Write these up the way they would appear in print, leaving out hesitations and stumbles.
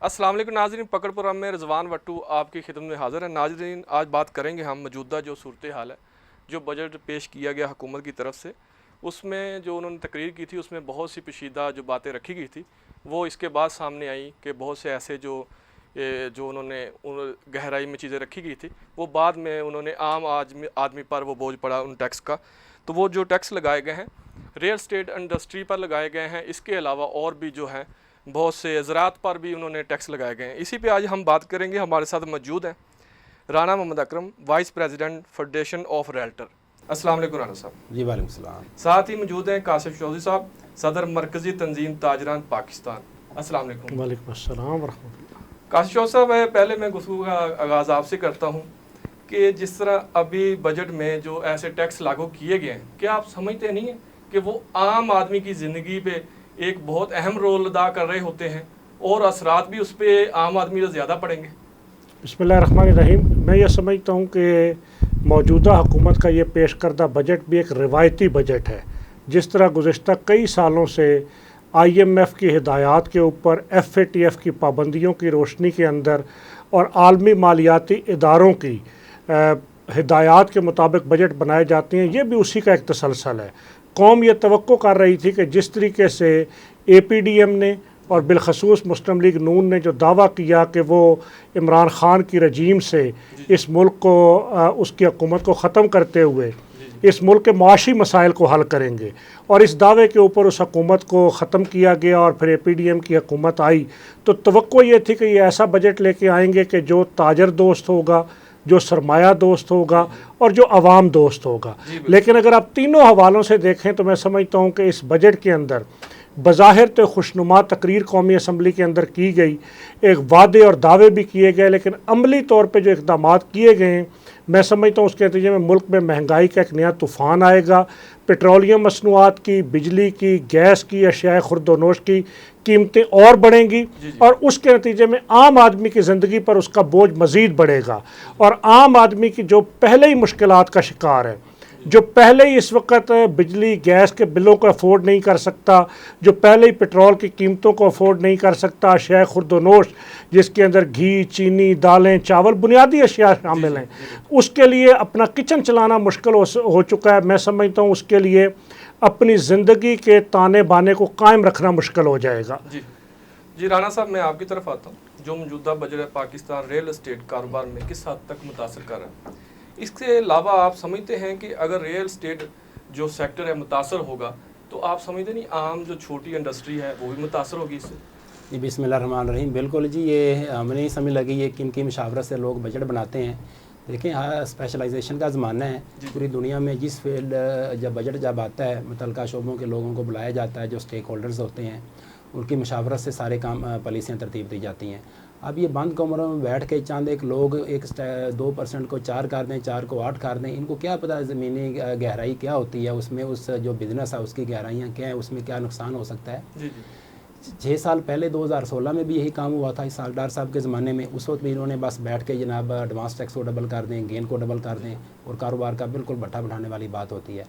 अस्सलाम वालेकुम नाज़रीन, पकड़ प्रोग्राम में रिजवान वट्टू आपकी खिदमत में हाज़िर है। नाज़रीन, आज बात करेंगे हम मौजूदा जो सूरत हाल है, जो बजट पेश किया गया हुकूमत की तरफ से, उसमें जो उन्होंने तकरीर की थी उसमें बहुत सी पेचीदा जो बातें रखी गई थी वो इसके बाद सामने आई कि बहुत से ऐसे जो उन्होंने गहराई में चीज़ें रखी गई थी वो बाद में उन्होंने आम आदमी पर वो बोझ पड़ा उन टैक्स का। तो वो जो टैक्स लगाए गए हैं रियल स्टेट इंडस्ट्री पर लगाए गए हैं, इसके अलावा और भी जो है बहुत से ज़रात पर भी उन्होंने टैक्स लगाए गए हैं। इसी पे आज हम बात करेंगे। हमारे साथ मौजूद हैं Rana Mohammad Akram, vice president federation of realtor. अस्सलाम वालेकुम राना साहब। जी वालेकुम सलाम। साथ ही मौजूद हैं कासिफ चौधरी साहब, सदर मरकज़ी तंजीम ताजरान पाकिस्तान। अस्सलाम वालेकुम। वालेकुम अस्सलाम व रहमतुल्लाह। कासिफ चौधरी साहब, पहले मैं गुफ्तगू का आगाज़ आपसे करता हूँ कि जिस तरह अभी बजट में जो ऐसे टैक्स लागू किए गए हैं, क्या आप समझते नहीं हैं कि वो आम आदमी की ज़िंदगी पे एक बहुत अहम रोल अदा कर रहे होते हैं और असरात भी उस पर आम आदमी से ज़्यादा पड़ेंगे? बिस्मिल्लाहिर्रहमानिर्रहीम। मैं ये समझता हूँ कि मौजूदा हुकूमत का ये पेश करदा बजट भी एक रिवायती बजट है। जिस तरह गुज़िश्ता कई सालों से IMF की हिदायत के ऊपर FATF की पाबंदियों की रोशनी के अंदर और आलमी मालियाती इदारों की हिदायत के मुताबिक बजट बनाए जाते हैं, ये भी उसी का एक तसलसल है। कौम ये तवक्को कर रही थी कि जिस तरीके से APDM ने और बिलखसूस मुस्लिम लीग नून ने जो दावा किया कि वो इमरान ख़ान की रजीम से इस मुल्क को उसकी हुकूमत को ख़त्म करते हुए इस मुल्क के माशी मसाइल को हल करेंगे, और इस दावे के ऊपर उस हुकूमत को ख़त्म किया गया और फिर APDM की हुकूमत आई, तो तवक्को ये थी कि ये ऐसा बजट लेके आएंगे कि जो ताजर दोस्त होगा, जो सरमाया दोस्त होगा और जो अवाम दोस्त होगा। लेकिन अगर आप तीनों हवालों से देखें तो मैं समझता हूँ कि इस बजट के अंदर बज़ाहिर तो खुशनुमा तकरीर कौमी असम्बली के अंदर की गई, एक वादे और दावे भी किए गए, लेकिन अमली तौर पे जो इक़दाम किए गए हैं, मैं समझता हूँ उसके नतीजे में मुल्क में महंगाई का एक नया तूफ़ान आएगा। पेट्रोलियम मसनूआत की, बिजली की, गैस की, अशियाए खुर्दोनोश की कीमतें और बढ़ेंगी और उसके नतीजे में आम आदमी की ज़िंदगी पर उसका बोझ मज़ीद बढ़ेगा। और आम आदमी की जो पहले ही मुश्किलात का शिकार है, जो पहले ही इस वक्त बिजली गैस के बिलों को अफोर्ड नहीं कर सकता, जो पहले ही पेट्रोल की कीमतों को अफोर्ड नहीं कर सकता, अशिया खुर्दोनोश जिसके अंदर घी, चीनी, दालें, चावल, बुनियादी अशिया शामिल हैं, उसके लिए अपना किचन चलाना मुश्किल हो चुका है। मैं समझता हूँ उसके लिए अपनी ज़िंदगी के ताने बाने को कायम रखना मुश्किल हो जाएगा। जी राना साहब, मैं आपकी तरफ आता हूँ। जो मौजूदा बजट है पाकिस्तान रियल एस्टेट कारोबार में किस हद तक मुतासर कर रहा है? इसके अलावा आप समझते हैं कि अगर रियल एस्टेट जो सेक्टर है मुतासर होगा तो आप समझते नहीं आम जो छोटी इंडस्ट्री है वो भी मुतासर होगी इससे? जी बिस्मिल्लाहिर्रहमानिर्रहीम। बिल्कुल जी, ये हमें नहीं समझ लगी ये किन की मशावरत से लोग बजट बनाते हैं। देखें, हाँ, स्पेशलाइजेशन का ज़माना है पूरी दुनिया में। जिस फील्ड जब बजट जब आता है, मुतल्लिका शोबों के लोगों को बुलाया जाता है, जो स्टेक होल्डर्स होते हैं, उनकी मशावरत से सारे काम पॉलिसियाँ तरतीब दी जाती हैं। अब ये बंद कमरों में बैठ के चंद एक लोग 2% को 4 कर दें, 4 को 8 कर दें, इनको क्या पता ज़मीनी गहराई क्या होती है, उसमें उस जो बिज़नेस है उसकी गहराइयाँ क्या हैं, उसमें क्या नुकसान हो सकता है। 6 साल पहले 2016 में भी यही काम हुआ था इस सालडार साहब के ज़माने में। उस वक्त भी इन्होंने बस बैठ के जनाब एडवांस टैक्स को डबल कर दें, गेन को डबल कर दें, और कारोबार का बिल्कुल भट्ठा बढ़ाने वाली बात होती है।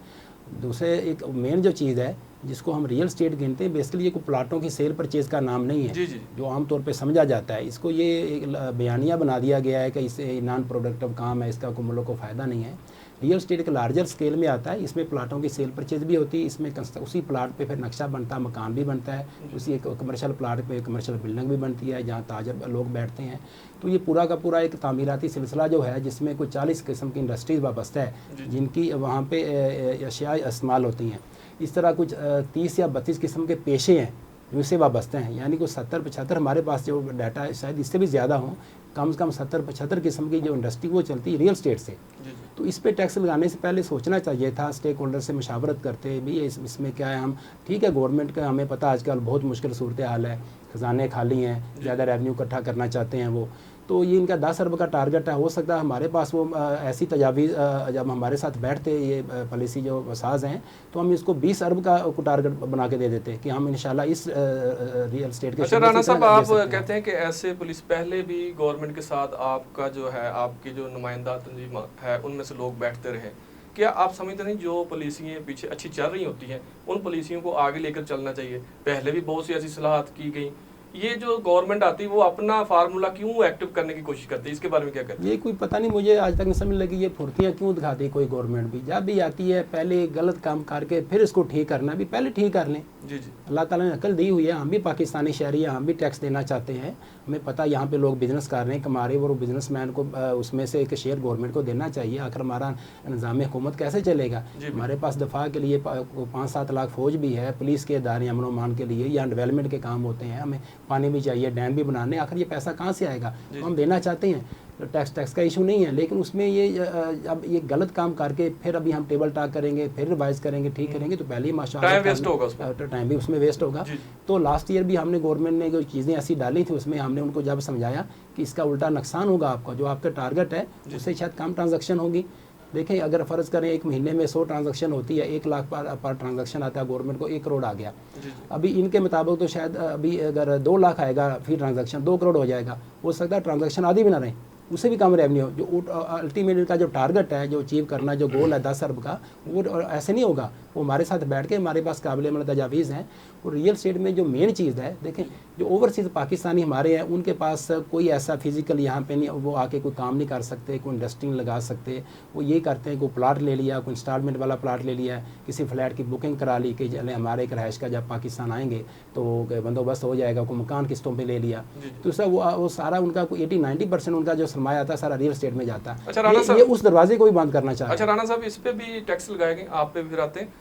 दूसरे एक मेन जो चीज़ है जिसको हम रियल स्टेट गिनते हैं, बेसिकली ये कोई प्लाटों की सेल परचेज़ का नाम नहीं है जो आमतौर पे समझा जाता है। इसको ये एक बयानिया बना दिया गया है कि इससे नॉन प्रोडक्टिव काम है, इसका कोई मुल्क को फ़ायदा नहीं है। रियल स्टेट एक लार्जर स्केल में आता है, इसमें प्लाटों की सेल परचेज भी होती है, इसमें उसी प्लाट पे फिर नक्शा बनता है, मकान भी बनता है, उसी एक कमर्शियल प्लाट पे कमर्शियल बिल्डिंग भी बनती है जहाँ ताजर लोग बैठते हैं। तो ये पूरा का पूरा एक तामीराती सिलसिला जो है जिसमें कोई 40 किस्म की इंडस्ट्रीज़ वाबस्ता है जिनकी वहाँ पे अशिया इस्तेमाल होती हैं। इस तरह कुछ 30 या 32 किस्म के पेशे हैं जो इससे वाबस्ते हैं, यानी कुछ 70-75 हमारे पास जो डाटा है शायद इससे भी ज़्यादा हों, कम से कम 70-75 किस्म की जो इंडस्ट्री वो चलती है रियल स्टेट से। तो इस पे टैक्स लगाने से पहले सोचना चाहिए था, स्टेक होल्डर से मशावरत करते भी इसमें क्या है। हम ठीक है, गवर्नमेंट का हमें पता आजकल बहुत मुश्किल सूरत हाल है, ख़जाने खाली हैं, ज़्यादा रेवेन्यू इकट्ठा करना चाहते हैं वो, तो ये इनका 10 अरब का टारगेट है। हो सकता है हमारे पास वो ऐसी तजावीज़ जब हमारे साथ बैठते ये पॉलिसी जो वसाज हैं तो हम इसको 20 अरब का टारगेट बना के दे देते कि हम इंशाल्लाह इस रियल स्टेट के। अच्छा राना साहब, आप कहते हैं कि ऐसे पुलिस पहले भी गवर्नमेंट के साथ आपका जो है आपकी जो नुमाइंदा तंजीम है उनमें से लोग बैठते रहे, क्या आप समझते नहीं जो पॉलिसियाँ पीछे अच्छी चल रही होती हैं उन पॉलिसियों को आगे लेकर चलना चाहिए? पहले भी बहुत सी ऐसी सलाहत की गई ये जो गवर्नमेंट आती है वो अपना फार्मूला क्यों एक्टिव करने की कोशिश करती है, इसके बारे में क्या कहते हैं? ये कोई पता नहीं, मुझे आज तक नहीं समझ लगी ये फुर्तियाँ क्यों दिखाती है कोई गवर्नमेंट भी। जब भी आती है पहले गलत काम करके फिर इसको ठीक करना, भी पहले ठीक कर लें। जी जी। अल्लाह ताला ने अकल दी हुई है, हम भी पाकिस्तानी शहरी हैं, हम भी टैक्स देना चाहते हैं। हमें पता यहाँ पे लोग बिजनेस कर रहे हैं, कमा रहे हैं, वो बिजनेसमैन को उसमें से एक शेयर गवर्नमेंट को देना चाहिए। आखिर हमारा निज़ाम हुकूमत कैसे चलेगा? हमारे पास दफा के लिए 5-7 लाख फौज भी है, पुलिस के इदारे अमन अमान के लिए या डेवलपमेंट के काम होते हैं, हमें पानी भी चाहिए, डैम भी बनाने, आखिर ये पैसा कहाँ से आएगा? तो हम देना चाहते हैं, तो टैक्स का इशू नहीं है। लेकिन उसमें ये अब ये गलत काम करके फिर अभी हम टेबल टॉक करेंगे, फिर रिवाइज करेंगे, ठीक करेंगे, तो पहले ही माशाल्लाह टाइम वेस्ट होगा उसमें, टाइम भी उसमें वेस्ट होगा। तो लास्ट ईयर भी हमने गवर्नमेंट ने जो चीज़ें ऐसी डाली थी उसमें हमने उनको जब समझाया कि इसका उल्टा नुकसान होगा आपका, जो आपका टारगेट है उससे शायद कम ट्रांजैक्शन होगी। देखें, अगर फ़र्ज़ करें एक महीने में 100 ट्रांजैक्शन होती है, 1 लाख पर ट्रांजैक्शन आता है, गवर्नमेंट को 1 करोड़ आ गया। अभी इनके मुताबिक तो शायद अभी अगर 2 लाख आएगा फिर ट्रांजैक्शन 2 करोड़ हो जाएगा। हो सकता है ट्रांजैक्शन आधी भी ना रहे, उससे भी कम रेवेन्यू। जो अल्टीमेट का जो टारगेट है, जो अचीव करना, जो गोल है 10 अरब का, वो ऐसे नहीं होगा। वो हमारे साथ बैठ के हमारे पास काबिल अमल तजावीज़ हैं। और रियल स्टेट में जो मेन चीज़ है, देखें जो ओवरसीज़ पाकिस्तानी हमारे हैं उनके पास कोई ऐसा फिजिकल यहाँ पे नहीं, वो आके कोई काम नहीं कर सकते, कोई इंडस्ट्री लगा सकते। वो ये करते हैं, कोई प्लाट ले लिया, कोई इंस्टॉलमेंट वाला प्लाट ले लिया, किसी फ्लैट की बुकिंग करा ली कि चले हमारे एक रहायश का जब पाकिस्तान आएंगे तो बंदोबस्त हो जाएगा, कोई मकान किस्तों पर ले लिया। तो सब वो सारा उनका कोई 80-90% उनका जो सरमाया आता है सारा रियल स्टेट में जाता है। अच्छा, ये उस दरवाजे को भी बंद करना चाहिए। अच्छा राना साहब, इस पे भी टैक्स लगाएंगे, आप पे भी फिर आते हैं।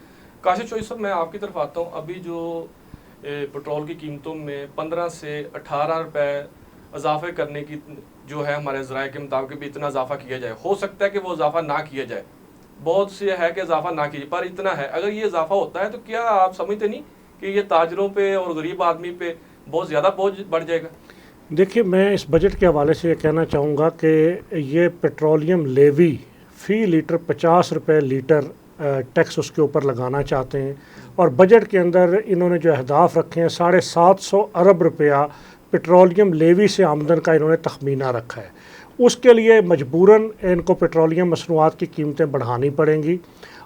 काशिफ चौधरी साहब, मैं आपकी तरफ आता हूँ। अभी जो पेट्रोल की कीमतों में 15 से 18 रुपए इजाफे करने की जो है हमारे ज़राए के मुताबिक भी इतना इजाफा किया जाए, हो सकता है कि वो इजाफा ना किया जाए, बहुत से है कि इजाफा ना कीजिए, पर इतना है। अगर ये इजाफा होता है तो क्या आप समझते नहीं कि ये ताजरों पे और गरीब आदमी पे बहुत ज़्यादा बोझ बढ़ जाएगा? देखिए, मैं इस बजट के हवाले से ये कहना चाहूँगा कि ये पेट्रोलियम लेवी फ़ी लीटर 50 रुपये लीटर टैक्स उसके ऊपर लगाना चाहते हैं। और बजट के अंदर इन्होंने जो अहदाफ रखे हैं 750 अरब रुपया पेट्रोलियम लेवी से आमदन का इन्होंने तखमीना रखा है। उसके लिए मजबूरन इनको पेट्रोलियम मसनूआत की कीमतें बढ़ानी पड़ेंगी।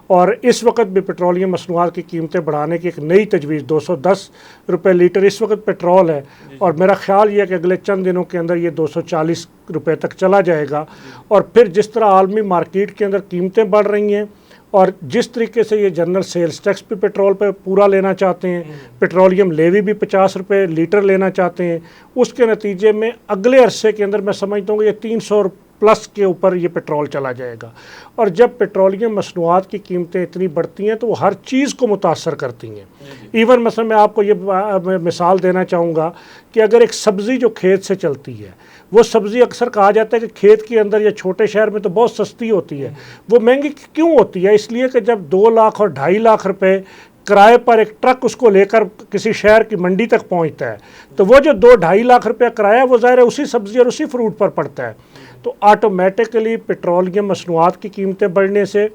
और इस वक्त भी पेट्रोलियम मसनूआत की कीमतें बढ़ाने की एक नई तजवीज़ 210 रुपये लीटर इस वक्त पेट्रोल है, और मेरा ख्याल ये है कि अगले चंद दिनों के अंदर ये 240 रुपये तक चला जाएगा। और फिर जिस तरह आलमी मार्केट के अंदर कीमतें बढ़ रही हैं और जिस तरीके से ये जनरल सेल्स टैक्स भी पेट्रोल पे पूरा लेना चाहते हैं, पेट्रोलियम लेवी भी 50 रुपये लीटर लेना चाहते हैं, उसके नतीजे में अगले अरसे के अंदर मैं समझता हूँ कि ये 300 प्लस के ऊपर ये पेट्रोल चला जाएगा। और जब पेट्रोलियम मसनूआत की कीमतें इतनी बढ़ती हैं तो वो हर चीज़ को मुतासर करती हैं। इवन मसलन मैं आपको ये मिसाल देना चाहूँगा कि अगर एक सब्ज़ी जो खेत से चलती है, वो सब्ज़ी अक्सर कहा जाता है कि खेत के अंदर या छोटे शहर में तो बहुत सस्ती होती है, वो महंगी क्यों होती है? इसलिए कि जब 2 लाख और 2.5 लाख रुपए किराए पर एक ट्रक उसको लेकर किसी शहर की मंडी तक पहुंचता है, तो वो जो 2-2.5 लाख रुपया किराया वो ज़ाहिर है उसी सब्ज़ी और उसी फ्रूट पर पड़ता है। तो ऑटोमेटिकली पेट्रोलियम मसनूआत की कीमतें बढ़ने से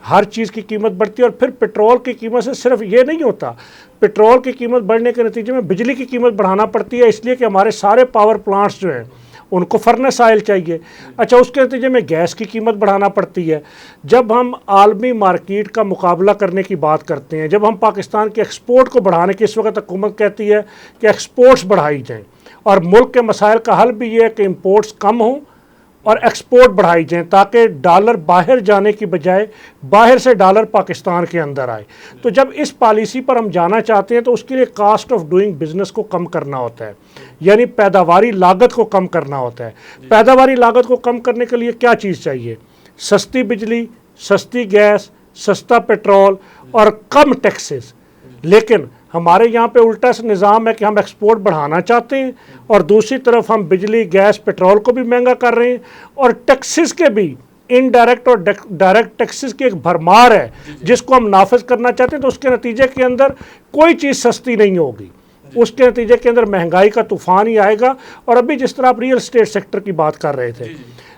हर चीज़ की कीमत बढ़ती है। और फिर पेट्रोल की कीमत से सिर्फ ये नहीं होता, पेट्रोल की कीमत बढ़ने के नतीजे में बिजली की कीमत बढ़ाना पड़ती है, इसलिए कि हमारे सारे पावर प्लांट्स जो हैं उनको फर्नेस ऑयल चाहिए। अच्छा, उसके नतीजे में गैस की कीमत बढ़ाना पड़ती है। जब हम आलमी मार्केट का मुकाबला करने की बात करते हैं, जब हम पाकिस्तान के एक्सपोर्ट को बढ़ाने की इस वक्त हुकूमत कहती है कि एक्सपोर्ट्स बढ़ाई जाएँ, और मुल्क के मसाइल का हल भी ये है कि इम्पोर्ट्स कम हों और एक्सपोर्ट बढ़ाई जाएँ, ताकि डॉलर बाहर जाने की बजाय बाहर से डॉलर पाकिस्तान के अंदर आए। तो जब इस पॉलिसी पर हम जाना चाहते हैं तो उसके लिए कास्ट ऑफ डूइंग बिजनेस को कम करना होता है, यानी पैदावारी लागत को कम करना होता है। पैदावारी लागत को कम करने के लिए क्या चीज़ चाहिए? सस्ती बिजली, सस्ती गैस, सस्ता पेट्रोल और कम टैक्सेस। लेकिन हमारे यहाँ पे उल्टा सा निज़ाम है कि हम एक्सपोर्ट बढ़ाना चाहते हैं और दूसरी तरफ हम बिजली, गैस, पेट्रोल को भी महंगा कर रहे हैं, और टैक्सेस के भी इनडायरेक्ट और डायरेक्ट टैक्सेस की एक भरमार है जिसको हम नाफिज करना चाहते हैं। तो उसके नतीजे के अंदर कोई चीज़ सस्ती नहीं होगी, उसके नतीजे के अंदर महंगाई का तूफान ही आएगा। और अभी जिस तरह आप रियल स्टेट सेक्टर की बात कर रहे थे,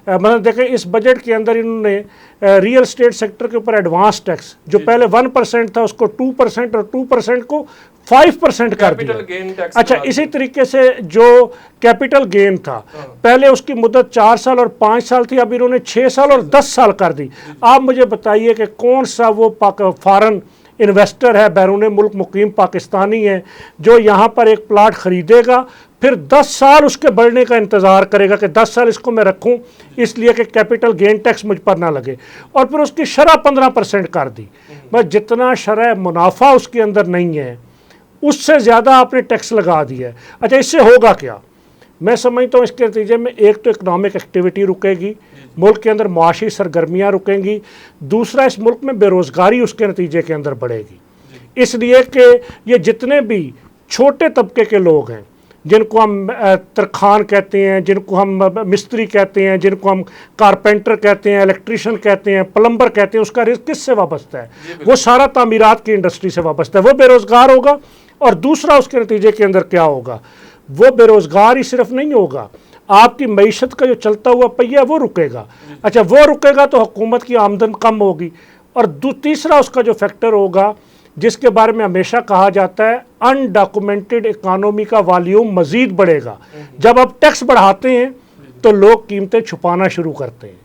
मतलब देखें इस बजट के अंदर इन्होंने रियल स्टेट सेक्टर के ऊपर एडवांस टैक्स जो पहले 1% था उसको 2% और 2% को 5% कर दिया। अच्छा, इसी तरीके से जो कैपिटल गेन था पहले उसकी मुद्दत 4 साल और 5 साल थी, अब इन्होंने 6 साल और 10 साल कर दी। आप मुझे बताइए कि कौन सा वो फॉरेन इन्वेस्टर है, बैरून मुल्क मुकीम पाकिस्तानी है, जो यहाँ पर एक प्लाट ख़रीदेगा, फिर 10 साल उसके बढ़ने का इंतज़ार करेगा कि 10 साल इसको मैं रखूं इसलिए कि कैपिटल गेन टैक्स मुझ पर ना लगे, और फिर उसकी शरह 15% कर दी। बस जितना शरह मुनाफा उसके अंदर नहीं है उससे ज़्यादा आपने टैक्स लगा दिया है। अच्छा, इससे होगा क्या? मैं समझता हूँ इसके नतीजे में एक तो इकनॉमिक एक्टिविटी रुकेगी, मुल्क के अंदर मुआशी सरगर्मियाँ रुकेंगी, दूसरा इस मुल्क में बेरोज़गारी उसके नतीजे के अंदर बढ़ेगी। इसलिए कि ये जितने भी छोटे तबके के लोग हैं, जिनको हम तरखान कहते हैं, जिनको हम मिस्त्री कहते हैं, जिनको हम कारपेंटर कहते हैं, इलेक्ट्रीशियन कहते हैं, प्लम्बर कहते हैं, उसका रिस्क किससे वाबस्ता है? वो सारा तामीरात की इंडस्ट्री से वाबस्ता है। वो बेरोज़गार होगा, और दूसरा उसके नतीजे के अंदर क्या होगा? वो बेरोज़गार ही सिर्फ नहीं होगा, आपकी मईशत का जो चलता हुआ पहिया वो रुकेगा। अच्छा, वो रुकेगा तो हुकूमत की आमदन कम होगी, और तीसरा उसका जो फैक्टर होगा जिसके बारे में हमेशा कहा जाता है, अनडॉक्यूमेंटेड इकानमी का वॉल्यूम मज़ीद बढ़ेगा। जब आप टैक्स बढ़ाते हैं तो लोग कीमतें छुपाना शुरू करते हैं।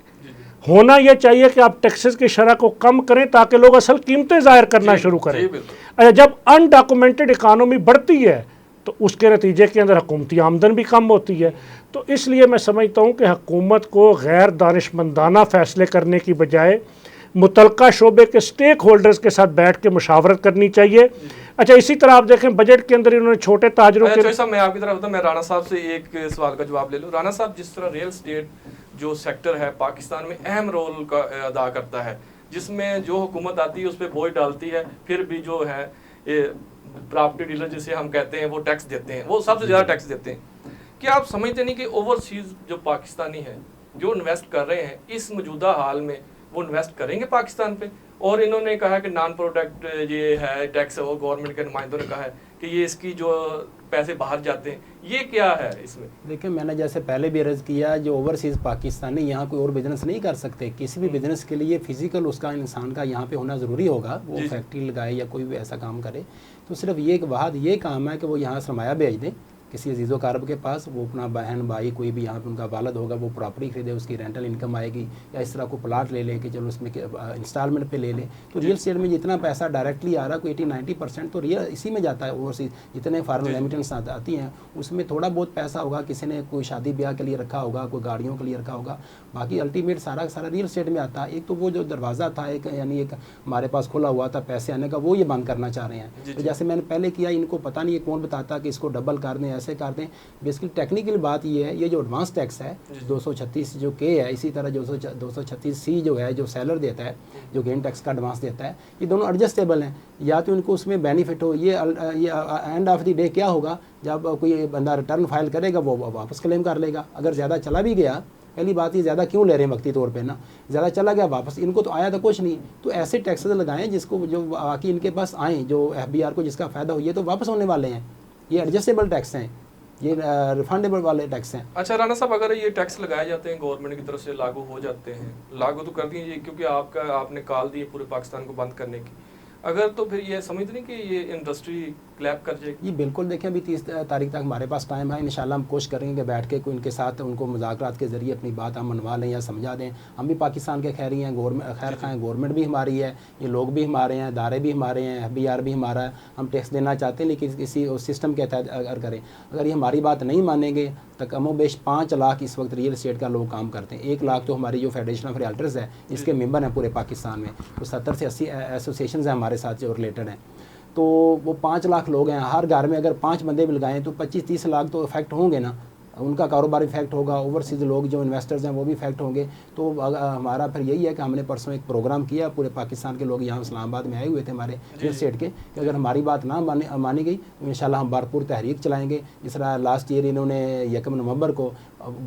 होना यह चाहिए कि आप टैक्सेस की शरह को कम करें ताकि लोग असल कीमतें ज़ाहिर करना शुरू करें। अच्छा, जब अनडॉक्यूमेंटेड इकानमी बढ़ती है तो उसके नतीजे के अंदर हुकूमती आमदन भी कम होती है। तो इसलिए मैं समझता हूँ कि हुकूमत को गैर दानिशमंदाना फ़ैसले करने की बजाय मुतलका शोबे के स्टेक होल्डर्स के साथ बैठ के मुशावरत करनी चाहिए। अच्छा, इसी तरह आप देखें बजट के अंदर इन्होंने छोटे ताजरों के मैं आपकी तरफ होता मैं राणा साहब से एक सवाल का जवाब ले लूँ। राणा साहब, जिस तरह रियल स्टेट जो सेक्टर है पाकिस्तान में अहम रोल का अदा करता है, जिसमें जो हुकूमत आती है उस पर बोझ डालती है, फिर भी जो है प्रॉपर्टी डीलर जिसे हम कहते हैं वो टैक्स देते हैं, वो सबसे ज़्यादा टैक्स देते हैं। क्या आप समझते नहीं कि ओवरसीज जो पाकिस्तानी है जो इन्वेस्ट कर रहे हैं इस मौजूदा हाल में वो इन्वेस्ट करेंगे पाकिस्तान पे? और इन्होंने कहा कि नॉन प्रोडक्ट ये है टैक्स, और गवर्नमेंट के नुमाइंदों ने कहा है कि ये इसकी जो पैसे बाहर जाते हैं, ये क्या है इसमें? देखिए, मैंने जैसे पहले भी अर्ज़ किया, जो ओवरसीज़ पाकिस्तानी यहाँ कोई और बिजनेस नहीं कर सकते। किसी भी बिजनेस के लिए फिजिकल उसका इंसान का यहाँ पे होना ज़रूरी होगा। वो फैक्ट्री लगाए या कोई भी ऐसा काम करे, तो सिर्फ ये बाद ये काम है कि वो यहाँ सरमाया भेज दें किसी अजीज़ो कारब के पास, वो अपना बहन भाई कोई भी यहाँ पे उनका वालद होगा, वो प्रॉपर्टी खरीदे, उसकी रेंटल इनकम आएगी, या इस तरह को प्लाट ले लें कि चलो उसमें इंस्टॉलमेंट पे ले लें। तो रियल स्टेट में जितना पैसा डायरेक्टली आ रहा है, कोई 80-90% तो रियल इसी में जाता है। ओवरसीज जितने फॉरेन रेमिटेंस आती हैं उसमें थोड़ा बहुत पैसा होगा, किसी ने कोई शादी ब्याह के लिए रखा होगा, कोई गाड़ियों के लिए रखा होगा, बाकी अल्टीमेट सारा सारा रियल स्टेट में आता है। एक तो वो जो दरवाज़ा था एक, यानी एक हमारे पास खुला हुआ था पैसे आने का, वो ये बंद करना चाह रहे हैं। तो जैसे मैंने पहले किया, इनको पता नहीं है कौन बताता कि इसको डबल कर दें, ऐसे कर दें। बेसिकली टेक्निकल बात ये है, ये जो एडवांस टैक्स है 236 जो के है, इसी तरह 236C जो है, जो सेलर देता है, जो गेन टैक्स का एडवांस देता है, ये दोनों एडजस्टेबल हैं। या तो इनको उसमें बेनिफिट हो, ये एंड ऑफ द डे क्या होगा, जब कोई बंदा रिटर्न फाइल करेगा वो वापस क्लेम कर लेगा। अगर ज़्यादा चला भी गया, पहली बात ये ज़्यादा क्यों ले रहे हैं वक्ती तौर पे ना, ज़्यादा चला गया वापस, इनको तो आया था कुछ नहीं, तो ऐसे टैक्सेस लगाएं जिसको जो बाकी इनके पास आएँ, जो FBR को जिसका फ़ायदा हो, ये तो वापस होने वाले हैं। ये एडजस्टेबल टैक्स हैं, ये रिफंडेबल वाले टैक्स हैं। अच्छा राणा साहब, अगर ये टैक्स लगाए जाते हैं गवर्नमेंट की तरफ से, लागू हो जाते हैं, लागू तो कर दिए क्योंकि आपने कॉल दी पूरे पाकिस्तान को बंद करने की, अगर तो फिर ये समझते नहीं कि ये इंडस्ट्री क्लैप कर जाएगी? ये बिल्कुल देखें, अभी 30 तारीख तक हमारे पास टाइम है। इंशाल्लाह हम कोशिश करेंगे कि बैठ के कोई इनके साथ उनको मुज़ाकरात के ज़रिए अपनी बात हम मनवा लें या समझा दें। हम भी पाकिस्तान के खैरी हैं, खैर खाएँ, गवर्नमेंट भी हमारी है, ये लोग भी हमारे हैं, इदारे भी हमारे हैं, FBR भी हमारा है। हम टैक्स देना चाहते हैं लेकिन किसी सिस्टम के तहत अगर करें। अगर ये हमारी बात नहीं मानेंगे तो कमोबेश 5 लाख इस वक्त रियल एस्टेट का लोग काम करते हैं। 1 लाख तो हमारी जो फेडरेशन ऑफ रियल्टर्स है इसके मेंबर हैं पूरे पाकिस्तान में, तो 70 से 80 एसोसिएशन हैं हमारे साथ जो रिलेटेड हैं। तो वो 5 लाख लोग हैं, हर घर में अगर 5 बंदे भी लगाएं तो 25-30 लाख तो इफेक्ट होंगे ना, उनका कारोबार इफेक्ट होगा, ओवरसीज़ लोग जो इन्वेस्टर्स हैं वो भी इफेक्ट होंगे। तो हमारा फिर यही है कि हमने परसों एक प्रोग्राम किया, पूरे पाकिस्तान के लोग यहाँ इस्लामाबाद में आए हुए थे हमारे रियल एस्टेट के, कि अगर हमारी बात ना मानी गई तो इंशाल्लाह हम भरपूर तहरीक चलाएँगे। जिस तरह लास्ट ईयर इन्होंने 1 नवंबर को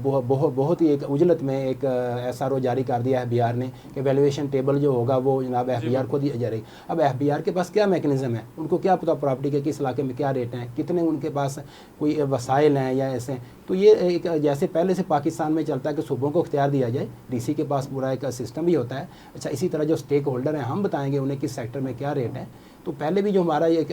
बहुत ही एक उजलत में एक SRO जारी कर दिया FBR ने कि वैल्यूएशन टेबल जो होगा वो जनाब FBR को दी जाएगी। अब FBR के पास क्या मैकेनिज़्म है, उनको क्या पता प्रॉपर्टी के किस इलाके में क्या रेट हैं, कितने उनके पास कोई वसाइल हैं या ऐसे। तो ये एक जैसे पहले से पाकिस्तान में चलता है कि सूबों को इख्तियार दिया जाए, DC के पास पूरा एक सिस्टम भी होता है। अच्छा, इसी तरह जो स्टेक होल्डर हैं हम बताएंगे उन्हें किस सेक्टर में क्या रेट है। तो पहले भी जो हमारा एक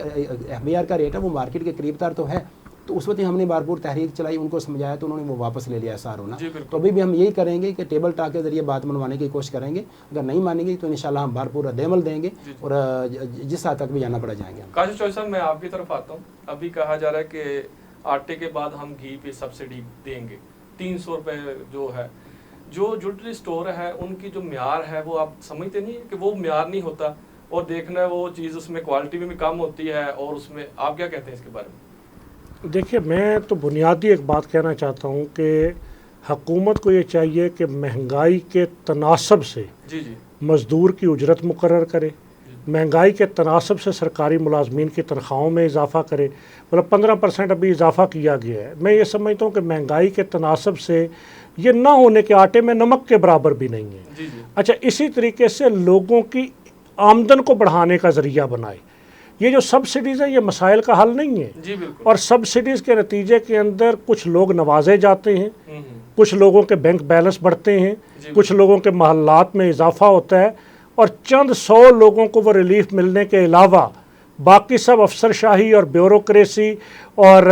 FBR का रेट है वो मार्केट के करीब तर तो है, तो उस वक्त ही हमने भरपूर तहरीक चलाई, उनको समझाया तो उन्होंने वो वापस ले लिया SRO ना। तो अभी भी हम यही करेंगे कि टेबल टॉक के जरिए बात मनवाने की कोशिश करेंगे। अगर नहीं मानेंगे तो इंशाल्लाह हम भरपूर रद्द-ए-अमल देंगे और जिस हद तक भी जाना पड़ा जाएंगे। काशिफ चौधरी साहब, मैं आपकी तरफ आता हूँ। अभी कहा जा रहा है कि आटे के बाद हम घी पे सब्सिडी देंगे 300 रुपये जो है। जो ज्वेलरी स्टोर है उनकी जो म्यार है वो आप समझते नहीं है कि वो म्यार नहीं होता, और देखना वो चीज़ उसमें क्वालिटी में भी कम होती है, और उसमें आप क्या कहते हैं इसके बारे में? देखिए, मैं तो बुनियादी एक बात कहना चाहता हूँ कि हुकूमत को ये चाहिए कि महंगाई के तनासब से जी मज़दूर की उजरत मुकर्रर करे, महंगाई के तनासब से सरकारी मुलाजमीन की तनख्वाहों में इजाफ़ा करे। मतलब 15% अभी इजाफ़ा किया गया है। मैं ये समझता हूँ कि महंगाई के तनासब से ये ना होने के आटे में नमक के बराबर भी नहीं है। जी। अच्छा, इसी तरीके से लोगों की आमदन को बढ़ाने का ज़रिया बनाए। ये जो सब्सिडीज़ हैं ये मसाइल का हल नहीं है। जी बिल्कुल। और सब्सिडीज़ के नतीजे के अंदर कुछ लोग नवाजे जाते हैं, कुछ लोगों के बैंक बैलेंस बढ़ते हैं, कुछ लोगों के महल्लात में इजाफा होता है, और चंद 100 लोगों को वो रिलीफ मिलने के अलावा बाकी सब अफसरशाही और ब्यूरोक्रेसी और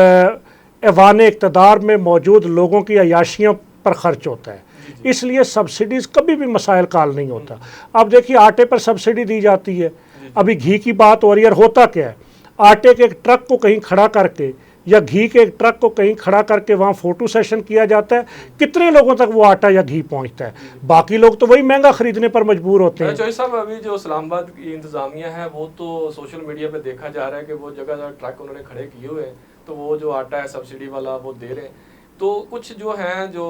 ऐवान इक़्तिदार में मौजूद लोगों की अयाशियों पर खर्च होता है। इसलिए सब्सिडीज़ कभी भी मसाइल का हल नहीं होता। अब देखिए, आटे पर सब्सिडी दी जाती है, अभी घी की बात हो रही है। होता क्या है, आटे के एक ट्रक को कहीं खड़ा करके या घी के एक ट्रक को कहीं खड़ा करके वहाँ फ़ोटो सेशन किया जाता है, कितने लोगों तक वो आटा या घी पहुँचता है? बाकी लोग तो वही महंगा ख़रीदने पर मजबूर होते हैं। चौधरी साहब, अभी जो इस्लामाबाद की इंतज़ामिया है वो तो सोशल मीडिया पे देखा जा रहा है कि वो जगह जगह ट्रक उन्होंने खड़े किए हुए हैं, तो वो जो आटा है सब्सिडी वाला वो दे रहे हैं। तो कुछ जो हैं जो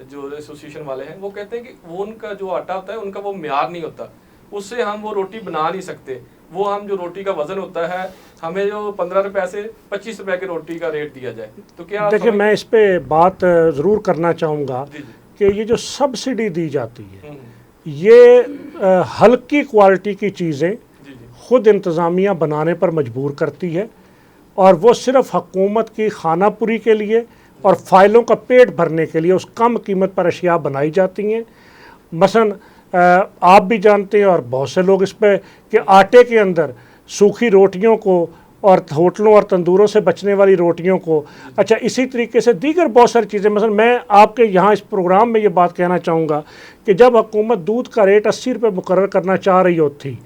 जो एसोसिएशन वाले हैं वो कहते हैं कि वो उनका जो आटा होता है उनका वो म्यार नहीं होता, उससे हम वो रोटी बना नहीं सकते। वो हम जो रोटी का वजन होता है, हमें जो 15 रुपए से 25 रुपए की रोटी का रेट दिया जाए, तो क्या? देखिए, मैं इस पे बात ज़रूर करना चाहूँगा कि ये जो सब्सिडी दी जाती है ये हल्की क्वालिटी की चीज़ें ख़ुद इंतज़ामिया बनाने पर मजबूर करती है, और वो सिर्फ़ हुकूमत की खानापुरी के लिए और फ़ाइलों का पेट भरने के लिए उस कम कीमत पर अशिया बनाई जाती हैं। मसलन आप भी जानते हैं और बहुत से लोग इस पर कि आटे के अंदर सूखी रोटियों को और होटलों और तंदूरों से बचने वाली रोटियों को, अच्छा इसी तरीके से दीगर बहुत सारी चीज़ें। मसलन मैं आपके यहाँ इस प्रोग्राम में ये बात कहना चाहूँगा कि जब हुकूमत दूध का रेट 80 रुपये मुकर्रर करना चाह रही होती,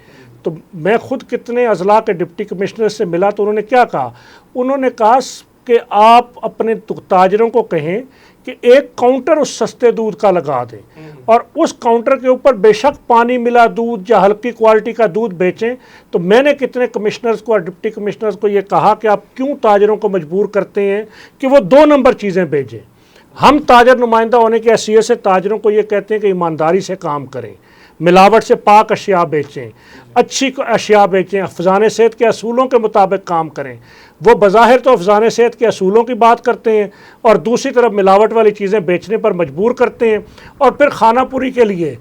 तो मैं ख़ुद कितने अजला के डिप्टी कमिश्नर से मिला, तो उन्होंने क्या कहा? उन्होंने कहा कि आप अपने ताजरों को कहें कि एक काउंटर उस सस्ते दूध का लगा दें, और उस काउंटर के ऊपर बेशक पानी मिला दूध या हल्की क्वालिटी का दूध बेचें। तो मैंने कितने कमिश्नर्स को और डिप्टी कमिश्नर्स को ये कहा कि आप क्यों ताजरों को मजबूर करते हैं कि वो 2 नंबर चीज़ें बेचें। हम ताजर नुमाइंदा होने की हैसियत से ताजरों को ये कहते हैं कि ईमानदारी से काम करें, मिलावट से पाक अशिया बेचें, अच्छी अशिया बेचें, अफजान सेहत के असूलों के मुताबिक काम करें। वो बज़ाहिर तो अफजान सेहत के असूलों की बात करते हैं और दूसरी तरफ मिलावट वाली चीज़ें बेचने पर मजबूर करते हैं, और फिर खानापुरी के लिए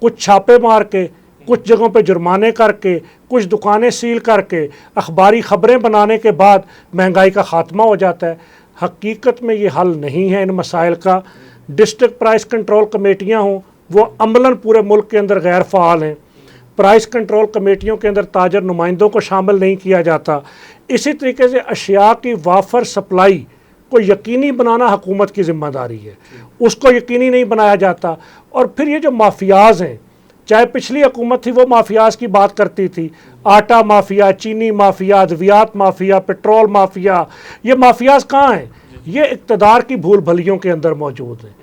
कुछ छापे मार के, कुछ जगहों पे जुर्माने करके, कुछ दुकानें सील करके, अखबारी ख़बरें बनाने के बाद महंगाई का ख़ात्मा हो जाता है। हकीकत में ये हल नहीं है इन मसाइल का। डिस्ट्रिक्ट प्राइस कंट्रोल कमेटियाँ हों, वो अमलन पूरे मुल्क के अंदर गैर फ़ाल हैं। प्राइस कंट्रोल कमेटियों के अंदर ताजर नुमाइंदों को शामिल नहीं किया जाता। इसी तरीके से अशिया की वाफर सप्लाई को यकीनी बनाना हुकूमत की ज़िम्मेदारी है, उसको यकीनी नहीं बनाया जाता। और फिर ये जो माफियाज हैं, चाहे पिछली हुकूमत थी वो माफियाज की बात करती थी, आटा माफिया, चीनी माफिया, अद्वियात माफिया, पेट्रोल माफिया, ये माफियाज कहाँ हैं? ये इक़्तिदार की भूल भलियों के अंदर मौजूद हैं।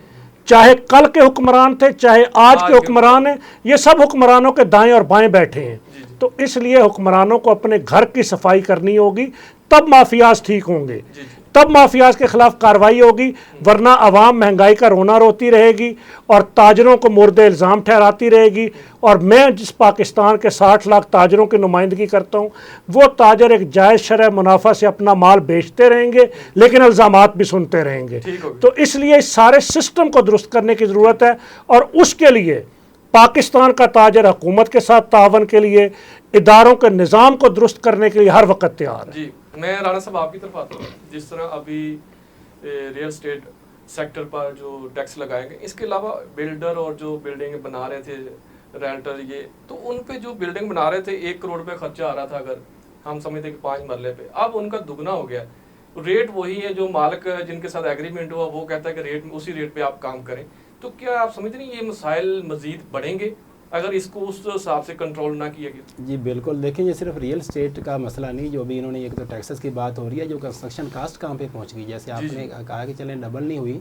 चाहे कल के हुक्मरान थे, चाहे आज के हुक्मरान हैं, ये सब हुक्मरानों के दाएं और बाएं बैठे हैं। तो इसलिए हुक्मरानों को अपने घर की सफाई करनी होगी, तब माफियाज ठीक होंगे, तब माफियाज के खिलाफ कार्रवाई होगी। वरना अवाम महंगाई का रोना रोती रहेगी और ताजरों को मुर्दे इल्ज़ाम ठहराती रहेगी। और मैं जिस पाकिस्तान के 60 लाख ताजरों की नुमाइंदगी करता हूँ, वो ताजर एक जायज़ शरह मुनाफा से अपना माल बेचते रहेंगे, लेकिन इल्ज़ामात भी सुनते रहेंगे। तो इसलिए इस सारे सिस्टम को दुरुस्त करने की ज़रूरत है, और उसके लिए पाकिस्तान का ताजर हुकूमत के साथ तावन के लिए, इदारों के निज़ाम को दुरुस्त करने के लिए हर वक्त तैयार है। जी, मैं राणा साहब आपकी तरफ आता हूँ। जिस तरह अभी रियल एस्टेट सेक्टर पर जो टैक्स लगाए गए, इसके अलावा बिल्डर और जो बिल्डिंग बना रहे थे रेंटर, ये तो उन पे जो बिल्डिंग बना रहे थे 1 करोड़ रुपये खर्चा आ रहा था, अगर हम समझते कि 5 मरले पे, अब उनका दुगना हो गया। रेट वही है जो मालिक जिनके साथ एग्रीमेंट हुआ वो कहता है कि रेट उसी रेट पे आप काम करें। तो क्या आप समझते नहीं ये मसाइल मजीद बढ़ेंगे? अगर इसको उस हिसाब से कंट्रोल ना किया गया। जी बिल्कुल, देखिए ये सिर्फ रियल स्टेट का मसला नहीं, जो भी इन्होंने एक तो टैक्सेस की बात हो रही है, जो कंस्ट्रक्शन कास्ट कहाँ पे पहुँच गई। जैसे आपने कहा कि चलें डबल नहीं हुई,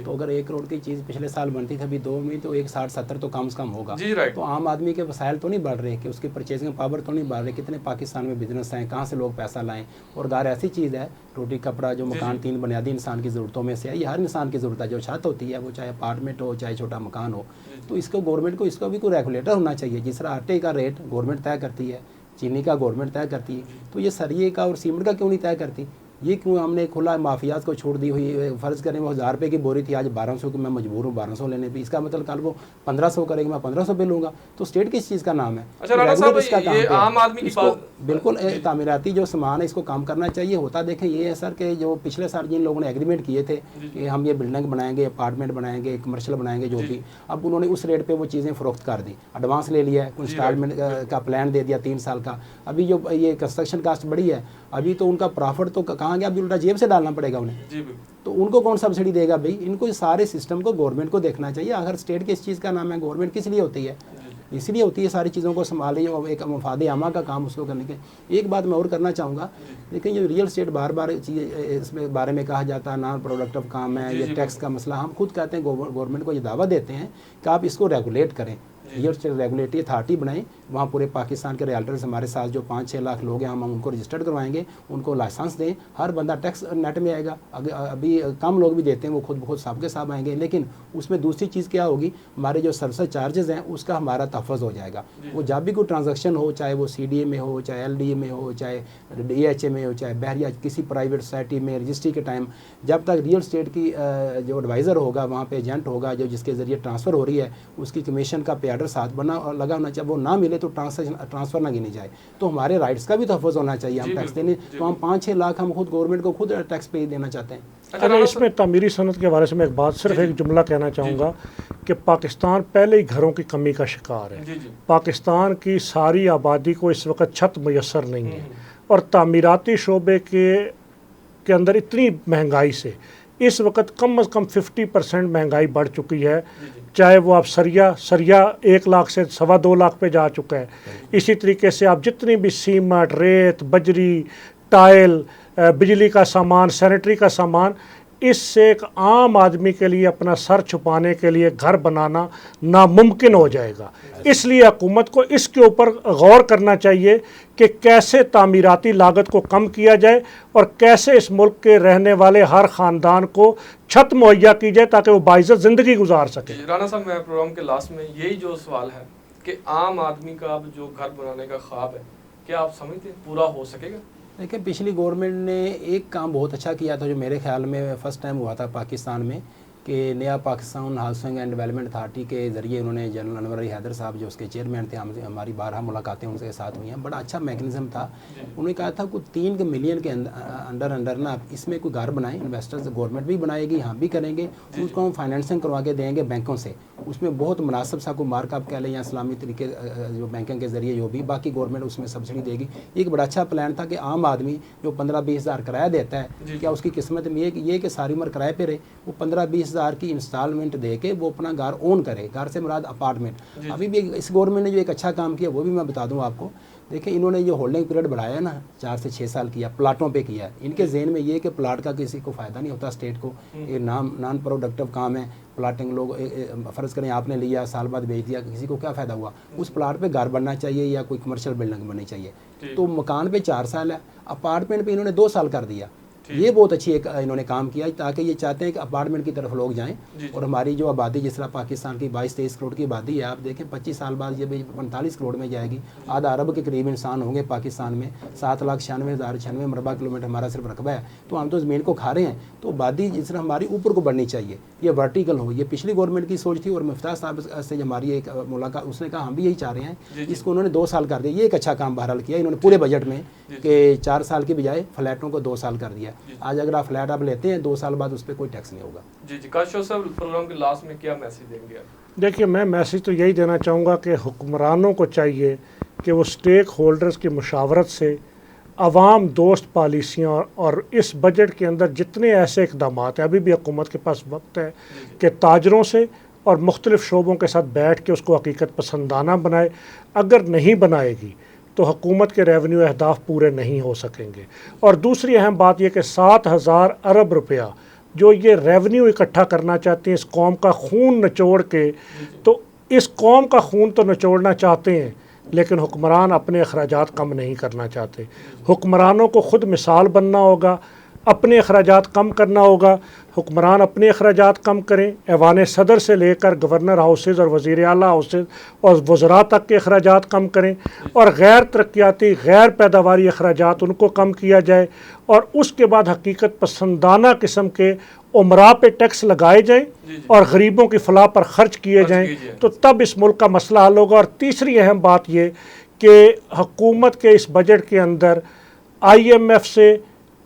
तो अगर 1 करोड़ की चीज़ पिछले साल बनती थी, अभी 2 में तो 160-70 तो कम से कम होगा। तो आम आदमी के वसाइल तो नहीं बढ़ रहे, कि उसकी परचेजिंग पावर तो नहीं बढ़ रही। कितने पाकिस्तान में बिजनेस हैं, कहाँ से लोग पैसा लाएँ। और घर ऐसी चीज़ है, रोटी कपड़ा जो मकान 3 बुनियादी इंसान की ज़रूरतों में से है, ये हर इंसान की ज़रूरत है। जो छत होती है वो चाहे अपार्टमेंट हो चाहे छोटा मकान हो, तो इसको गवर्नमेंट को इसका भी कोई रेगुलेटर होना चाहिए। जिस तरह आटे का रेट गवर्नमेंट तय करती है, चीनी का गवर्नमेंट तय करती है, तो ये सरिये का और सीमेंट का क्यों नहीं तय करती। ये क्यों हमने खुला माफियाज को छोड़ दी हुई। फ़र्ज़ करें वो 1000 रुपये की बोरी थी, आज 1200 की मैं मजबूर हूँ 1200 लेने पे। इसका मतलब कल वो 1500 करेगी, मैं 1500 पे लूँगा। तो स्टेट किस चीज़ का नाम है? अच्छा राणा साहब, ये आम आदमी की बात बिल्कुल तामीराती जो सामान है इसको काम करना चाहिए। होता देखें ये है सर कि जो पिछले साल जिन लोगों ने एग्रीमेंट किए थे कि हम ये बिल्डिंग बनाएंगे, अपार्टमेंट बनाएंगे, कमर्शियल बनाएंगे, जो भी, अब उन्होंने उस रेट पे वो चीज़ें फ़रोख्त कर दी, एडवांस ले लिया है, इंस्टॉलमेंट का प्लान दे दिया 3 साल का। अभी जो ये कंस्ट्रक्शन कास्ट बढ़ी है, अभी तो उनका प्रॉफिट तो कहाँ गया, अभी उल्टा जेब से डालना पड़ेगा उन्हें। तो उनको कौन सब्सिडी देगा भाई? इनको सारे सिस्टम को गवर्नमेंट को देखना चाहिए। अगर स्टेट के इस चीज़ का नाम है, गवर्नमेंट किस लिए होती है? इसलिए होती है सारी चीज़ों को संभाले, एक मफाद आमा का काम उसको करने के। एक बात मैं और करना चाहूँगा, लेकिन ये रियल स्टेट बार बार इसमें बारे में कहा जाता है नॉन प्रोडक्टिव काम है, ये टैक्स का मसला। हम खुद कहते हैं, गवर्नमेंट को ये दावा देते हैं कि आप इसको रेगुलेट करें, रियल स्टेट रेगुलेटरी अथॉरिटी बनाएं। वहाँ पूरे पाकिस्तान के रियल्टर्स हमारे साथ जो 5-6 लाख लोग हैं, हम उनको रजिस्टर्ड करवाएंगे, उनको लाइसेंस दें। हर बंदा टैक्स नेट में आएगा। अभी कम लोग भी देते हैं, वो खुद ब खुद साहब के साहब आएंगे। लेकिन उसमें दूसरी चीज़ क्या होगी, हमारे जो सर्विस चार्जेस हैं उसका हमारा तहफ़्फ़ुज़ हो जाएगा। वो जब भी कोई ट्रांजेक्शन हो, चाहे वो CDA में हो, चाहे LDA में हो, चाहे DHA में हो, चाहे बहरिया किसी प्राइवेट सोसाइटी में रजिस्ट्री के टाइम, जब तक रियल स्टेट की जो एडवाइज़र होगा, वहाँ पे एजेंट होगा जो जिसके ज़रिए ट्रांसफ़र हो रही है, उसकी कमीशन का पे साथ बना और लगा होना चाहिए। वो ना मिले तो ट्रांसफ़र ना गिनी जाए। तो हमारे राइट्स का भी तहफ़्फ़ुज़ होना चाहिए। हम टैक्स देने, तो हम 5-6 लाख हम खुद गवर्नमेंट को खुद टैक्स पे देना चाहते हैं। अच्छा, इसमें तामीरी सनत के बारे में एक बात, सिर्फ एक जुमला कहना चाहूँगा कि पाकिस्तान पहले ही घरों की कमी का शिकार है। पाकिस्तान की सारी आबादी को इस वक्त छत मैसर नहीं है, और तामीराती शोबे के अंदर इतनी महंगाई से इस वक्त कम से कम 50% महंगाई बढ़ चुकी है। चाहे वो आप सरिया 1 लाख से 2.25 लाख पे जा चुका है। इसी तरीके से आप जितनी भी सीमेंट, रेत, बजरी, टाइल, बिजली का सामान, सैनिटरी का सामान, इससे एक आम आदमी के लिए अपना सर छुपाने के लिए घर बनाना नामुमकिन हो जाएगा। इसलिए हुकूमत को इसके ऊपर गौर करना चाहिए कि कैसे तामीराती लागत को कम किया जाए और कैसे इस मुल्क के रहने वाले हर ख़ानदान को छत मुहैया की जाए ताकि वो बाइज़्ज़त ज़िंदगी गुजार सके। राणा साहब, मैं प्रोग्राम के लास्ट में यही जो सवाल है कि आम आदमी का अब जो घर बनाने का ख्वाब है, क्या आप समझते हैं पूरा हो सकेगा? देखिए, पिछली गवर्नमेंट ने एक काम बहुत अच्छा किया था, जो मेरे ख्याल में फ़र्स्ट टाइम हुआ था पाकिस्तान में, कि नया Pakistan housing and development authority के ज़रिए उन्होंने जनरल अनवर अली हैदर साहब जो उसके चेयरमैन थे, हमारी 12 मुलाकातें उनके साथ हुई हैं। बड़ा अच्छा मैकेनिज़्म था। उन्होंने कहा था कुछ 3 मिलियन के अंडर ना इसमें कोई घर बनाएं, इन्वेस्टर्स गवर्नमेंट भी बनाएगी, हम भी करेंगे, उसको हम फाइनेंसिंग करवा के देंगे बैंकों से। उसमें बहुत मुनासिब सा को मार्कअप कह लें या इस्लामी तरीके जो बैंकिंग के ज़रिए जो भी, बाकी गवर्नमेंट उसमें सब्सिडी देगी। एक बड़ा अच्छा प्लान था कि आम आदमी जो 15-20 हज़ार किराया देता है, क्या उसकी किस्मत में ये कि सारी उम्र किराए पे रहे, वो 15-20 हज़ार की इंस्टॉलमेंट दे के वो अपना घर ओन करे। घर से मुराद अपार्टमेंट। अभी भी इस गवर्नमेंट ने जो एक अच्छा काम किया वो भी मैं बता दूं आपको। देखिए, इन्होंने जो होल्डिंग पीरियड बढ़ाया है ना, 4 से 6 साल किया, प्लाटों पे किया है। इनके जहन में ये कि प्लाट का किसी को फ़ायदा नहीं होता, स्टेट को ये नॉन प्रोडक्टिव काम है प्लाटिंग। लोग फ़र्ज़ करें आपने लिया, साल बाद बेच दिया, किसी को क्या फ़ायदा हुआ? उस प्लाट पे घर बनना चाहिए या कोई कमर्शियल बिल्डिंग बननी चाहिए। तो मकान पे 4 साल है, अपार्टमेंट पे इन्होंने 2 साल कर दिया। ये बहुत अच्छी एक इन्होंने काम किया, ताकि ये चाहते हैं कि अपार्टमेंट की तरफ लोग जाएं। और हमारी जो आबादी, जिस तरह पाकिस्तान की 22-23 करोड़ की आबादी है, आप देखें 25 साल बाद ये 45 करोड़ में जाएगी। आधा अरब के करीब इंसान होंगे पाकिस्तान में। 7,96,096 मरबा किलोमीटर हमारा सिर्फ रकबा है, तो हम तो ज़मीन को खा रहे हैं। तो आबादी जिस तरह हमारी ऊपर को बढ़नी चाहिए, ये वर्टिकल हो। ये पिछली गवर्नमेंट की सोच थी। और मिफ्ताह साहब से हमारी एक मुलाकात, उसने कहा हम भी यही चाह रहे हैं। इसको उन्होंने 2 साल कर दिया। ये एक अच्छा काम बहरहाल किया इन्होंने पूरे बजट में, कि 4 साल की बजाय फ्लैटों को 2 साल कर दिया। आज अगर आप फ्लैट आप लेते हैं 2 साल बाद उस पर कोई टैक्स नहीं होगा। जी काशिफ साहब, प्रोग्राम के लास्ट में क्या मैसेज देंगे आप? देखिए, मैं मैसेज तो यही देना चाहूँगा कि हुक्मरानों को चाहिए कि वो स्टेक होल्डर्स की मुशावरत से अवाम दोस्त पॉलिसियाँ और इस बजट के अंदर जितने ऐसे इकदाम हैं, अभी भी हुकूमत के पास वक्त है कि ताजरों से और मुख्तलिफ़ शोबों के साथ बैठ के उसको हकीकत पसंदाना बनाए। अगर नहीं बनाएगी तो हुकूमत के रेवेन्यू अहदाफ पूरे नहीं हो सकेंगे। और दूसरी अहम बात यह कि 7,000 अरब रुपया जो ये रेवेन्यू इकट्ठा करना चाहते हैं इस कौम का खून निचोड़ के, तो इस कौम का खून तो निचोड़ना चाहते हैं लेकिन हुक्मरान अपने अखराजात कम नहीं करना चाहते। हुक्मरानों को ख़ुद मिसाल बनना होगा, अपने अखराजात कम करना होगा। हुक्मरान अपने अखराजात कम करें, ऐवान सदर से लेकर गवर्नर हाउसेज़ और वज़ीर आला हाउसेज़ और वज़रा तक के अखराजात कम करें, और गैर तरक्याती गैर पैदावारी अखराजात उनको कम किया जाए, और उसके बाद हकीकत पसंदाना किस्म के उमरा पे टैक्स लगाए जाएँ और गरीबों की फलाह पर ख़र्च किए जाएँ, तो तब इस मुल्क का मसला हल होगा। और तीसरी अहम बात ये कि हुकूमत के इस बजट के अंदर IMF से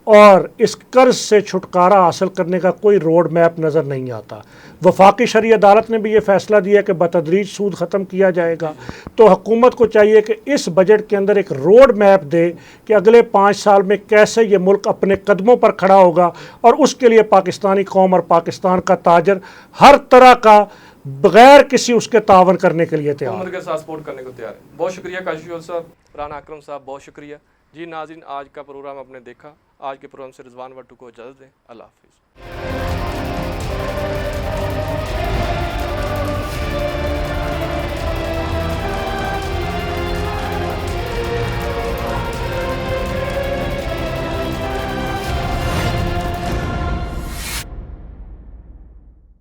और इस कर्ज से छुटकारा हासिल करने का कोई रोड मैप नज़र नहीं आता। वफाकी शरई अदालत ने भी ये फ़ैसला दिया कि बतदरीज सूद ख़त्म किया जाएगा। तो हुकूमत को चाहिए कि इस बजट के अंदर एक रोड मैप दे कि अगले 5 साल में कैसे ये मुल्क अपने कदमों पर खड़ा होगा, और उसके लिए पाकिस्तानी कौम और पाकिस्तान का ताजर हर तरह का बगैर किसी उसके तावन करने के लिए तैयार हुकूमत के साथ सपोर्ट करने को तैयार है। बहुत शुक्रिया काशिफ साहब, राना अकरम साहब, बहुत शुक्रिया जी। नाज़रीन, आज का प्रोग्राम आपने देखा। आज के प्रोग्राम से रिजवान वट्टू को इजाज़त दें। अल्लाह हाफ़िज़।